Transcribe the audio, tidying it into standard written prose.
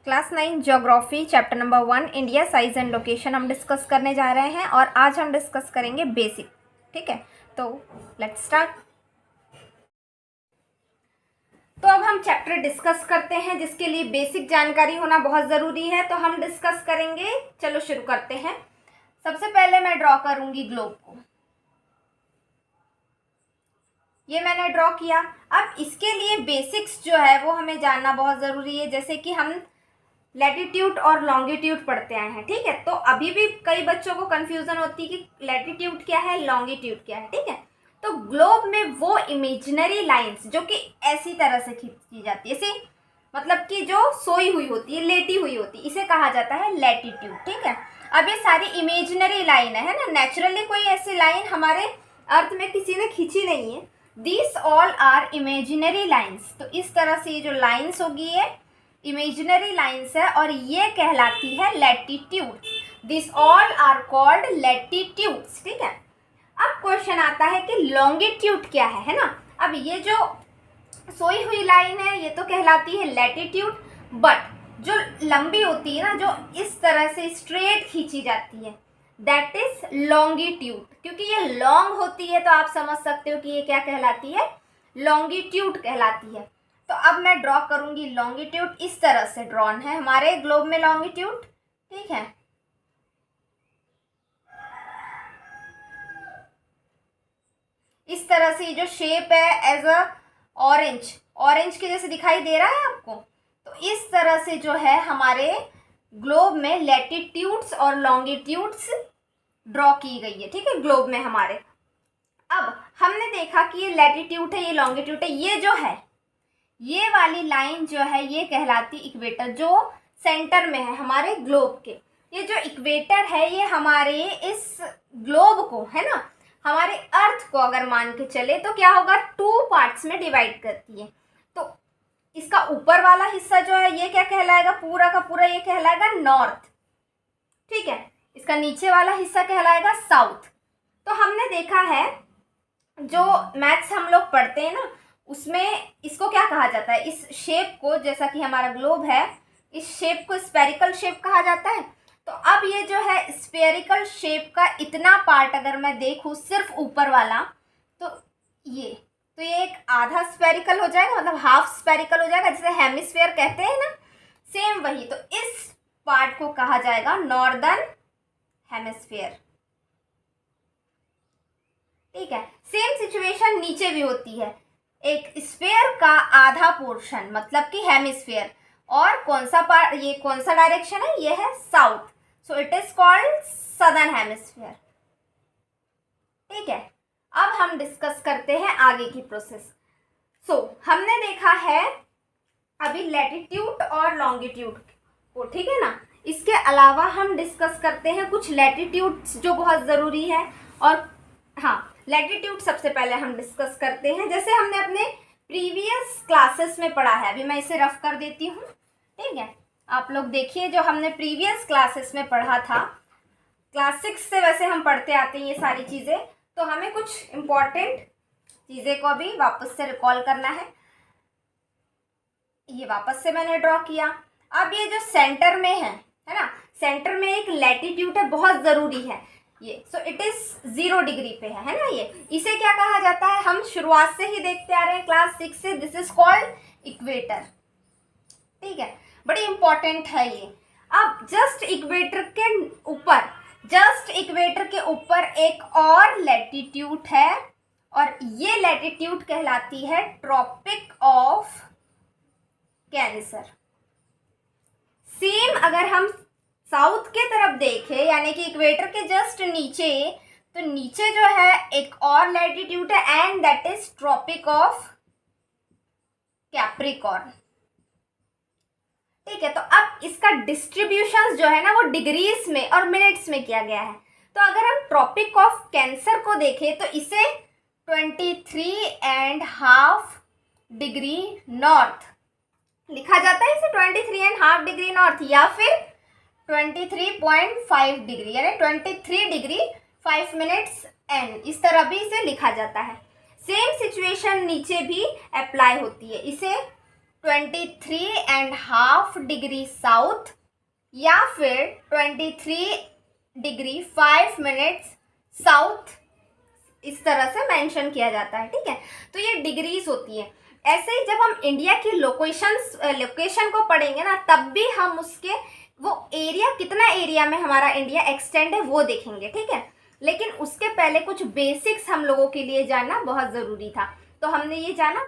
Class 9 geography chapter number 1 India size and location हम discuss करने जा रहे हैं और आज हम डिस्कस करेंगे बेसिक। ठीक है, तो लेट्स स्टार्ट। तो अब हम चैप्टर डिस्कस करते हैं जिसके लिए बेसिक जानकारी होना बहुत ज़रूरी है। तो हम डिस्कस करेंगे, चलो शुरू करते हैं। सबसे पहले मैं ड्रॉ करूंगी ग्लोब को। ये मैंने ड्रॉ किया। अब इसके लिए बेसिक्स जो है वो हमें जानना बहुत ज़रूरी है, जैसे कि हम लैटिट्यूड और लॉन्गिट्यूड पढ़ते आए हैं। ठीक है, तो अभी भी कई बच्चों को कंफ्यूजन होती है कि लैटिट्यूड क्या है, लॉन्गिट्यूड क्या है। ठीक है, तो ग्लोब में वो इमेजिनरी लाइंस जो कि ऐसी तरह से खींची जाती है, ऐसे मतलब कि जो सोई हुई होती है, लेटी हुई होती है, इसे कहा जाता है लैटिट्यूड। ठीक है, अब ये सारी इमेजिनरी लाइन है ना, नेचुरली कोई ऐसी लाइन हमारे अर्थ में किसी ने खींची नहीं है। This all are imaginary lines. तो इस तरह से ये जो लाइन्स होगी ये इमेजिनरी लाइन्स है और ये कहलाती है latitude. This all are called latitudes. ठीक है, अब क्वेश्चन आता है कि लॉन्गिट्यूड क्या है ना। अब ये जो सोई हुई लाइन है ये तो कहलाती है लैटिट्यूड, बट जो लंबी होती है ना, जो इस तरह से स्ट्रेट खींची जाती है, दैट इज लॉन्गिट्यूड। क्योंकि ये लॉन्ग होती है तो आप समझ सकते हो कि ये क्या कहलाती है, लॉन्गिट्यूड कहलाती है। तो अब मैं ड्रॉ करूंगी लॉन्गिट्यूड। इस तरह से ड्रॉन है हमारे ग्लोब में लॉन्गिट्यूड। ठीक है, इस तरह से जो शेप है एज अ ऑरेंज के जैसे दिखाई दे रहा है आपको। तो इस तरह से जो है हमारे ग्लोब में लैटिट्यूड्स और लॉन्गिट्यूड्स ड्रॉ की गई है। ठीक है, ग्लोब में हमारे। अब हमने देखा कि ये लैटिट्यूड है, ये लॉन्गिट्यूड है। ये जो है ये वाली लाइन जो है ये कहलाती इक्वेटर, जो सेंटर में है हमारे ग्लोब के। ये जो इक्वेटर है ये हमारे इस ग्लोब को है ना, हमारे अर्थ को अगर मान के चले तो क्या होगा, 2 पार्ट्स में डिवाइड करती है। तो इसका ऊपर वाला हिस्सा जो है ये क्या कहलाएगा, पूरा का पूरा ये कहलाएगा नॉर्थ। ठीक है, इसका नीचे वाला हिस्सा कहलाएगा साउथ। तो हमने देखा है जो मैथ्स हम लोग पढ़ते हैं ना, उसमें इसको क्या कहा जाता है, इस शेप को, जैसा कि हमारा ग्लोब है, इस शेप को स्फेरिकल शेप कहा जाता है। तो अब ये जो है स्फेरिकल शेप का इतना पार्ट अगर मैं देखूँ सिर्फ ऊपर वाला, तो ये एक आधा स्फेरिकल हो जाएगा, मतलब हाफ स्फेरिकल हो जाएगा, जिसे हेमिस्फेयर कहते हैं ना, सेम वही। तो इस पार्ट को कहा जाएगा नॉर्दर्न हेमिस्फेयर। ठीक है, सेम सिचुएशन नीचे भी होती है। एक स्फेयर का आधा पोर्शन मतलब कि हेमिस्फेयर, और कौन सा पार्ट, ये कौन सा डायरेक्शन है, ये है south, so it is called southern hemisphere. ठीक है, अब हम डिस्कस करते हैं आगे की प्रोसेस। हमने देखा है अभी लैटिट्यूड और लॉन्गिट्यूड को। ठीक है ना, इसके अलावा हम डिस्कस करते हैं कुछ लैटिट्यूड्स जो बहुत ज़रूरी है। और हाँ, लैटिट्यूड सबसे पहले हम डिस्कस करते हैं, जैसे हमने अपने प्रीवियस क्लासेस में पढ़ा है। अभी मैं इसे रफ कर देती हूँ। ठीक है, आप लोग देखिए जो हमने प्रीवियस क्लासेस में पढ़ा था, क्लास 6 से वैसे हम पढ़ते आते हैं ये सारी चीज़ें, तो हमें कुछ इम्पॉर्टेंट चीज़ें को अभी वापस से रिकॉल करना है। ये वापस से मैंने ड्रॉ किया। अब ये जो सेंटर में है ना, सेंटर में एक लैटिट्यूड है, बहुत ज़रूरी है ये। सो इट इज 0 डिग्री पे है ना ये। इसे क्या कहा जाता है, हम शुरुआत से ही देखते आ रहे हैं क्लास 6 से, दिस इज कॉल्ड इक्वेटर। ठीक है, बड़ी इंपॉर्टेंट है ये। अब जस्ट इक्वेटर के ऊपर एक और लैटिट्यूड है, और ये लैटिट्यूड कहलाती है ट्रॉपिक ऑफ कैंसर। सेम अगर हम साउथ के तरफ देखें, यानी कि इक्वेटर के जस्ट नीचे, तो नीचे जो है एक और लैटिट्यूड है, and that is tropic of capricorn. ठीक है, तो अब इसका डिस्ट्रीब्यूशन जो है ना वो डिग्रीज में और मिनट्स में किया गया है। तो अगर हम ट्रॉपिक ऑफ कैंसर को देखें तो इसे 23.5 डिग्री नॉर्थ लिखा जाता है, इसे 23.5 डिग्री नॉर्थ, या फिर 23.5 डिग्री, यानी 23 डिग्री 5 मिनट्स एंड, इस तरह भी इसे लिखा जाता है। सेम सिचुएशन नीचे भी अप्लाई होती है। इसे 23.5 डिग्री साउथ या फिर 23 डिग्री 5 मिनट्स साउथ, इस तरह से मेंशन किया जाता है, ठीक है। तो ये डिग्रीज होती है। ऐसे ही जब हम इंडिया की लोकेशन को पढ़ेंगे ना, तब भी हम उसके वो एरिया, कितना एरिया में हमारा इंडिया एक्सटेंड है वो देखेंगे, ठीक है। लेकिन उसके पहले कुछ बेसिक्स हम लोगों के लिए जानना बहुत ज़रूरी था, तो हमने ये जाना।